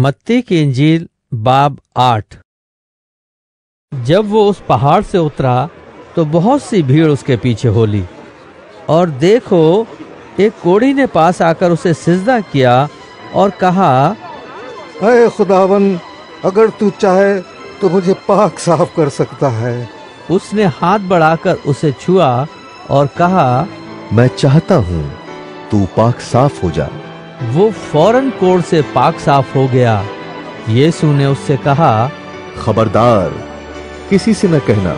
मत्ती की इंजील बाब 8। जब वो उस पहाड़ से उतरा तो बहुत सी भीड़ उसके पीछे हो ली, और देखो एक कोढ़ी ने पास आकर उसे सिजदा किया और कहा, ऐ खुदावन, अगर तू चाहे तो मुझे पाक साफ कर सकता है। उसने हाथ बढ़ाकर उसे छुआ और कहा, मैं चाहता हूँ, तू पाक साफ हो जा। वो फौरन कोढ़ से पाक साफ हो गया। यीशु ने उससे कहा, खबरदार, किसी से न कहना,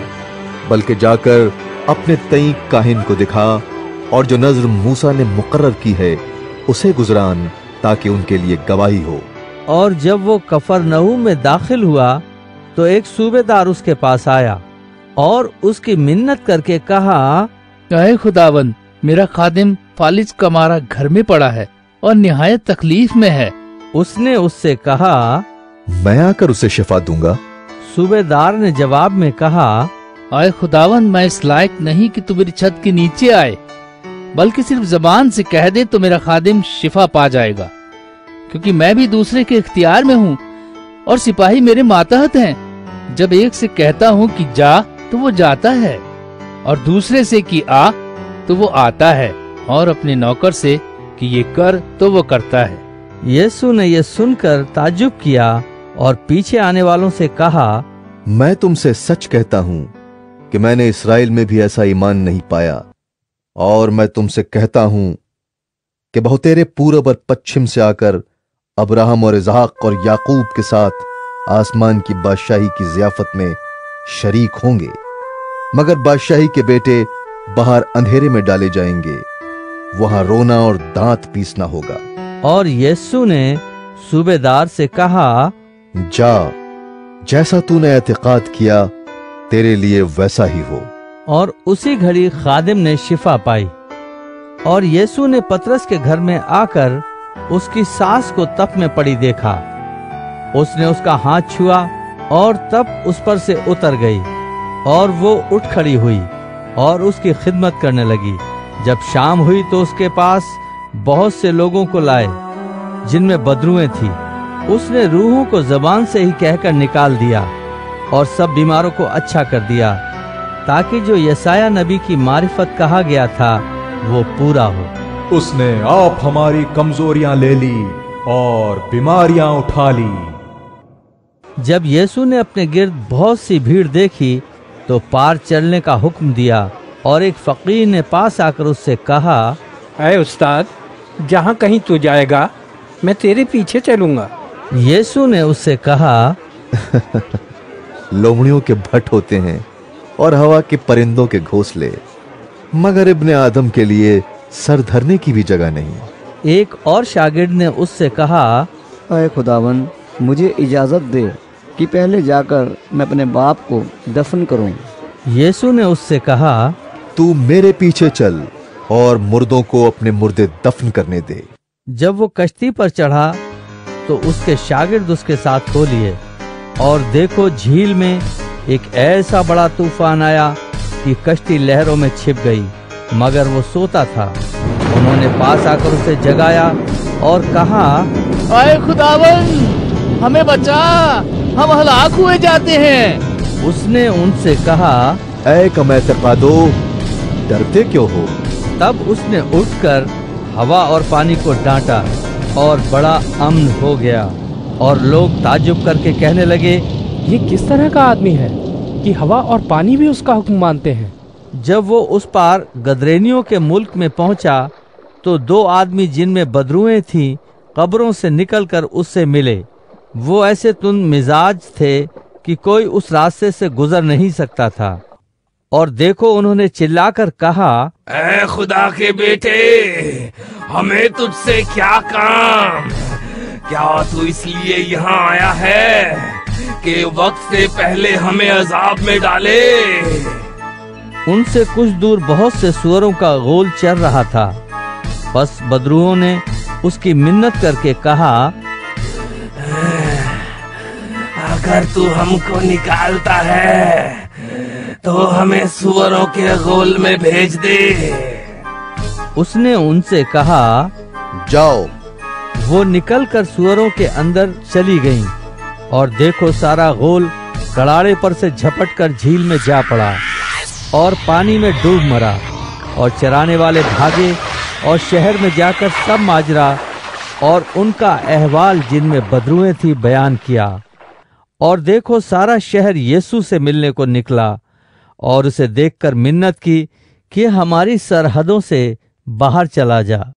बल्कि जाकर अपने तई काहिन को दिखा और जो नज़र मूसा ने मुकर्रर की है उसे गुजरान, ताकि उनके लिए गवाही हो। और जब वो कफरनहूम में दाखिल हुआ तो एक सूबेदार उसके पास आया और उसकी मिन्नत करके कहा, ऐ खुदावन, मेरा खादिम फालिज का मारा घर में पड़ा है और निहायत तकलीफ में है। उसने उससे कहा, मैं आकर उसे शिफा दूंगा। सूबेदार ने जवाब में कहा, ऐ खुदावन, मैं इस लायक नहीं कि तू मेरी छत के नीचे आए, बल्कि सिर्फ जबान से कह दे तो मेरा खादिम शिफा पा जाएगा, क्योंकि मैं भी दूसरे के इख्तियार में हूँ और सिपाही मेरे मातहत हैं। जब एक से कहता हूँ कि जा तो वो जाता है, और दूसरे से कि आ तो वो आता है, और अपने नौकर से कि ये कर तो वो करता है। यीशु ने ये सुनकर ताज्जुब किया और पीछे आने वालों से कहा, मैं तुमसे सच कहता हूँ कि मैंने इस्राएल में भी ऐसा ईमान नहीं पाया। और मैं तुमसे कहता हूँ कि बहुतेरे पूरब और पश्चिम से आकर अब्राहम और इसहाक और याकूब के साथ आसमान की बादशाही की ज़ियाफत में शरीक होंगे, मगर बादशाही के बेटे बाहर अंधेरे में डाले जाएंगे, वहां रोना और दांत पीसना होगा। और यीशु ने सूबेदार से कहा, जा, जैसा तूने एतकाद किया तेरे लिए वैसा ही हो। और उसी घड़ी खादिम ने शिफा पाई। और यीशु ने पतरस के घर में आकर उसकी सास को तप में पड़ी देखा। उसने उसका हाथ छुआ और तप उस पर से उतर गई, और वो उठ खड़ी हुई और उसकी खिदमत करने लगी। जब शाम हुई तो उसके पास बहुत से लोगों को लाए जिनमें बदरूएं थी। उसने रूहों को जबान से ही कहकर निकाल दिया और सब बीमारों को अच्छा कर दिया, ताकि जो यसाया नबी की मारिफत कहा गया था वो पूरा हो। उसने आप हमारी कमजोरियां ले ली और बीमारियां उठा ली। जब यीशु ने अपने गिर्द बहुत सी भीड़ देखी तो पार चलने का हुक्म दिया, और एक फकीर ने पास आकर उससे कहा, ऐ उस्ताद, जहाँ कहीं तू जाएगा मैं तेरे पीछे चलूंगा। यीशु ने उससे कहा, लोमड़ियों के भट्ट होते हैं और हवा के परिंदों के घोंसले, मगर इब्ने आदम के लिए सर धरने की भी जगह नहीं। एक और शागिर्द ने उससे कहा, ऐ खुदावन, मुझे इजाजत दे कि पहले जाकर मैं अपने बाप को दफन करूं। यीशु ने उससे कहा, तू मेरे पीछे चल और मुर्दों को अपने मुर्दे दफन करने दे। जब वो कश्ती पर चढ़ा तो उसके शागिर्द उसके साथ हो लिए, और देखो झील में एक ऐसा बड़ा तूफान आया कि कश्ती लहरों में छिप गई, मगर वो सोता था। उन्होंने पास आकर उसे जगाया और कहा, ऐ खुदावन, हमें बचा, हम हलाक हुए जाते हैं। उसने उनसे कहा, ऐ कम एतकादो, डरते क्यों हो? तब उसने उठकर हवा और पानी को डांटा और बड़ा अमन हो गया। और लोग ताज्जुब करके कहने लगे, ये किस तरह का आदमी है कि हवा और पानी भी उसका हुक्म मानते हैं। जब वो उस पार गदरेनियों के मुल्क में पहुंचा तो दो आदमी जिनमें बदरूएं थीं कब्रों से निकलकर उससे मिले। वो ऐसे तुंद मिजाज थे कि कोई उस रास्ते से गुजर नहीं सकता था। और देखो, उन्होंने चिल्लाकर कहा, ऐ खुदा के बेटे, हमें तुझसे क्या काम? क्या तू इसलिए यहाँ आया है कि वक्त से पहले हमें अजाब में डाले? उनसे कुछ दूर बहुत से सुअरों का गोल चल रहा था। बस बदरूओं ने उसकी मिन्नत करके कहा, अगर तू हमको निकालता है तो हमें सुअरों के गोल में भेज दे। उसने उनसे कहा, जाओ। वो निकलकर सूअरों के अंदर चली गईं, और देखो सारा गोल कड़ाड़े पर से झपटकर झील में जा पड़ा और पानी में डूब मरा। और चराने वाले भागे और शहर में जाकर सब माजरा और उनका अहवाल जिनमें बदरुएं थी बयान किया। और देखो सारा शहर यीशु से मिलने को निकला और उसे देखकर मिन्नत की कि हमारी सरहदों से बाहर चला जा।